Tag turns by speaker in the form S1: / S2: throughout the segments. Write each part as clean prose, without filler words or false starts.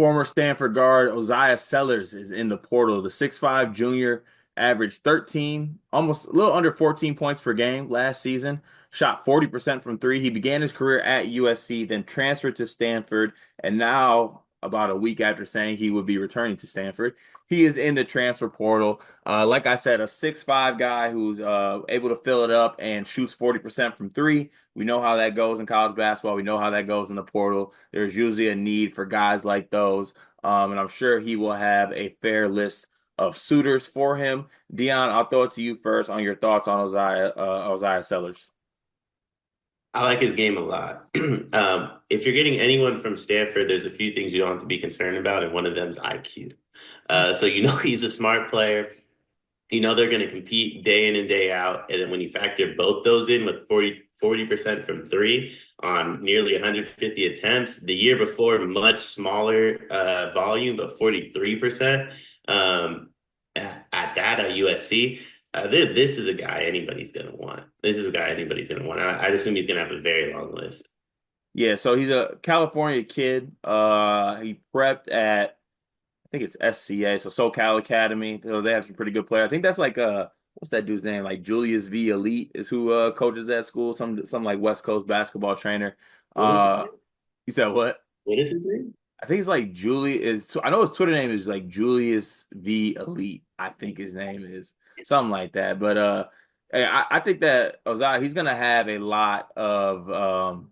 S1: Former Stanford guard Oziyah Sellers is in the portal. The 6'5" junior averaged 13, almost a little under 14 points per game last season. Shot 40% from three. He began his career at USC, then transferred to Stanford, and now, about a week after saying he would be returning to Stanford, he is in the transfer portal. Like I said, a 6'5" guy who's able to fill it up and shoots 40% from three. We know how that goes in college basketball. We know how that goes in the portal. There's usually a need for guys like those. And I'm sure he will have a fair list of suitors for him. Dion, I'll throw it to you first on your thoughts on Oziah Sellers.
S2: I like his game a lot. If you're getting anyone from Stanford, there's a few things you don't have to be concerned about, and one of them is IQ. So you know he's a smart player. You know they're going to compete day in and day out. And then when you factor both those in with 40% from three on nearly 150 attempts, the year before, much smaller volume, but 43% at that at USC. This is a guy anybody's going to want. This is a guy anybody's going to want. I'd assume he's going to have a very long list.
S1: Yeah, so he's a California kid. He prepped at I think it's SCA, so SoCal Academy. So they have some pretty good players. I think that's like what's that dude's name? Like Julius V. Elite is who coaches that school. Some like West Coast basketball trainer.
S2: What is his
S1: Uh
S2: name?
S1: he said what?
S2: What is his name?
S1: I think it's like Julie is I know his Twitter name is like Julius V Elite. I think his name is something like that. But hey, I think that Ozai he's gonna have a lot of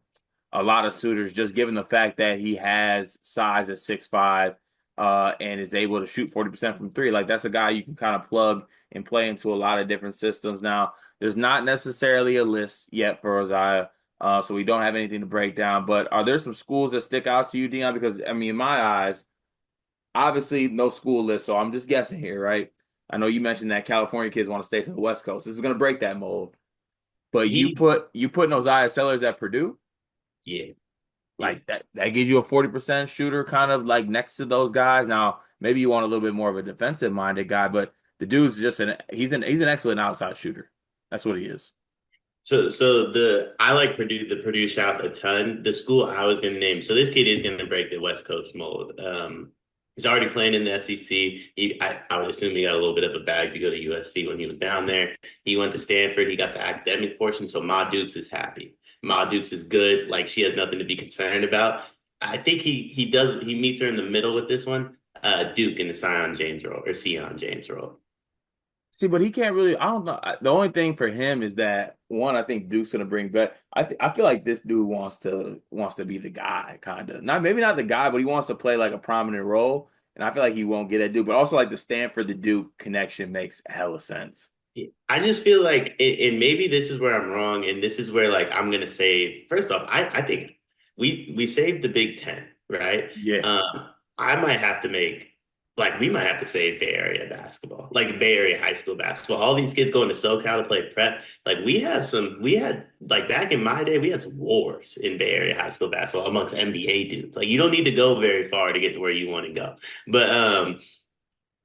S1: suitors just given the fact that he has size at 6'5" and is able to shoot 40% from three. Like that's a guy you can kind of plug and play into a lot of different systems. Now, there's not necessarily a list yet for Ozai. So we don't have anything to break down. But are there some schools that stick out to you, Dion? Because I mean, in my eyes, obviously no school list. So I'm just guessing here, right? I know you mentioned that California kids want to stay to the West Coast. This is going to break that mold. But
S2: He,
S1: you put Oziah Sellers at Purdue,
S2: yeah, yeah.
S1: like that gives you a 40% shooter, kind of like next to those guys. Now maybe you want a little bit more of a defensive minded guy, but the dude's just he's an excellent outside shooter. That's what he is.
S2: So I like Purdue, the Purdue shout a ton. The school I was going to name. So this kid is going to break the West Coast mold. He's already playing in the SEC. I would assume he got a little bit of a bag to go to USC when he was down there. He went to Stanford. He got the academic portion. So Ma Dukes is happy. Ma Dukes is good. Like she has nothing to be concerned about. I think he meets her in the middle with this one. Duke in the Sion James role or Sion James role.
S1: See, but he can't really. I don't know. The only thing for him is that one. I think Duke's gonna bring back. I feel like this dude wants to be the guy, kind of. Not maybe not the guy, but he wants to play like a prominent role. And I feel like he won't get that dude. But also like the Stanford the Duke connection makes hella sense.
S2: I just feel like, and maybe this is where I'm wrong, and this is where like I'm gonna say. First off, I think we saved the Big Ten, right?
S1: Yeah.
S2: I might have to make like we might have to save Bay Area basketball, like Bay Area high school basketball. All these kids going to SoCal to play prep. Like we had like back in my day, we had some wars in Bay Area high school basketball amongst NBA dudes. Like you don't need to go very far to get to where you want to go, but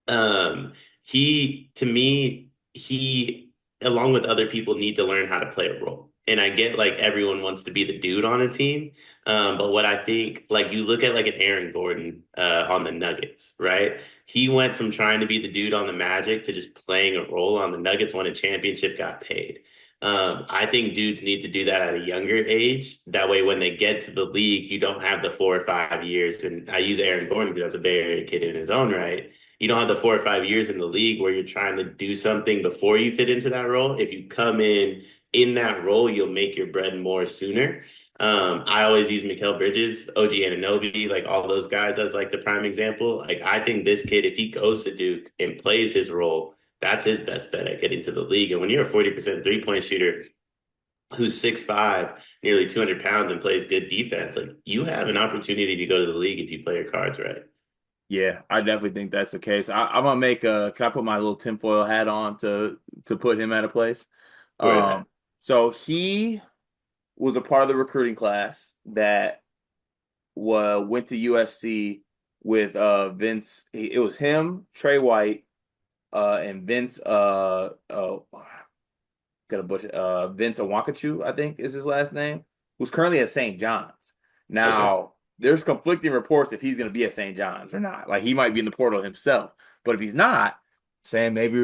S2: um, he, to me, he, along with other people, need to learn how to play a role. And I get like everyone wants to be the dude on a team. But what I think, like you look at like an Aaron Gordon on the Nuggets, right? He went from trying to be the dude on the Magic to just playing a role on the Nuggets, won a championship, got paid. I think dudes need to do that at a younger age. That way, when they get to the league, you don't have the 4 or 5 years. And I use Aaron Gordon because that's a Bay Area kid in his own right. You don't have the 4 or 5 years in the league where you're trying to do something before you fit into that role. If you come in that role, you'll make your bread more sooner. I always use Mikal Bridges, OG Anunoby, like all those guys as like the prime example. Like I think this kid, if he goes to Duke and plays his role, that's his best bet at getting to the league. And when you're a 40% three-point shooter who's 6'5", nearly 200 pounds and plays good defense, like you have an opportunity to go to the league if you play your cards right.
S1: Yeah, I definitely think that's the case. I'm gonna make a. Can I put my little tinfoil hat on to put him at a place?
S2: Go ahead.
S1: Um, so he was a part of the recruiting class that went to USC with Vince. It was him, Trey White, and Vince. Got a butcher. Vince Awakachu, I think is his last name, who's currently at St. John's.
S2: Okay.
S1: Now. there's conflicting reports if he's going to be at St. John's or not. Like he might be in the portal himself, but if he's not, saying maybe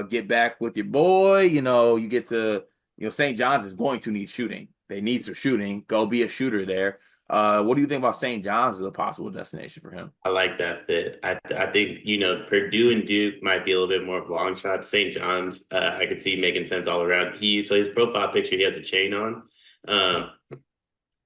S1: get back with your boy. You get to St. John's is going to need shooting. They need some shooting. Go be a shooter there. What do you think about St. John's as a possible destination for him?
S2: I like that fit. I think Purdue and Duke might be a little bit more of long shots. St. John's, I could see making sense all around. So his profile picture, he has a chain on. Um,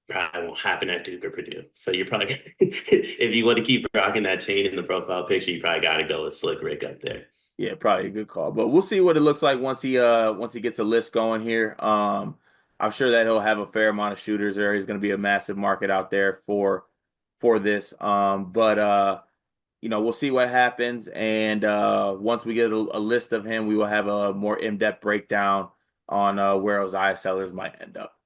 S2: Probably won't happen at Duke or Purdue. So you're probably if you want to keep rocking that chain in the profile picture, you probably got to go with Slick Rick up there.
S1: Yeah, probably a good call. But we'll see what it looks like once he gets a list going here. I'm sure that he'll have a fair amount of shooters there. He's going to be a massive market out there for this. But we'll see what happens. And once we get a list of him, we will have a more in-depth breakdown on where Oziah Sellers might end up.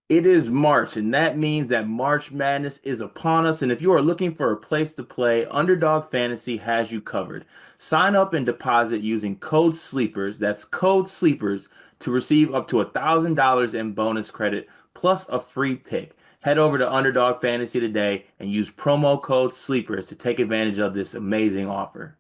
S1: It is March, and that means that March Madness is upon us. And if you are looking for a place to play, Underdog Fantasy has you covered. Sign up and deposit using code SLEEPERS, that's code SLEEPERS, to receive up to $1,000 in bonus credit plus a free pick. Head over to Underdog Fantasy today and use promo code SLEEPERS to take advantage of this amazing offer.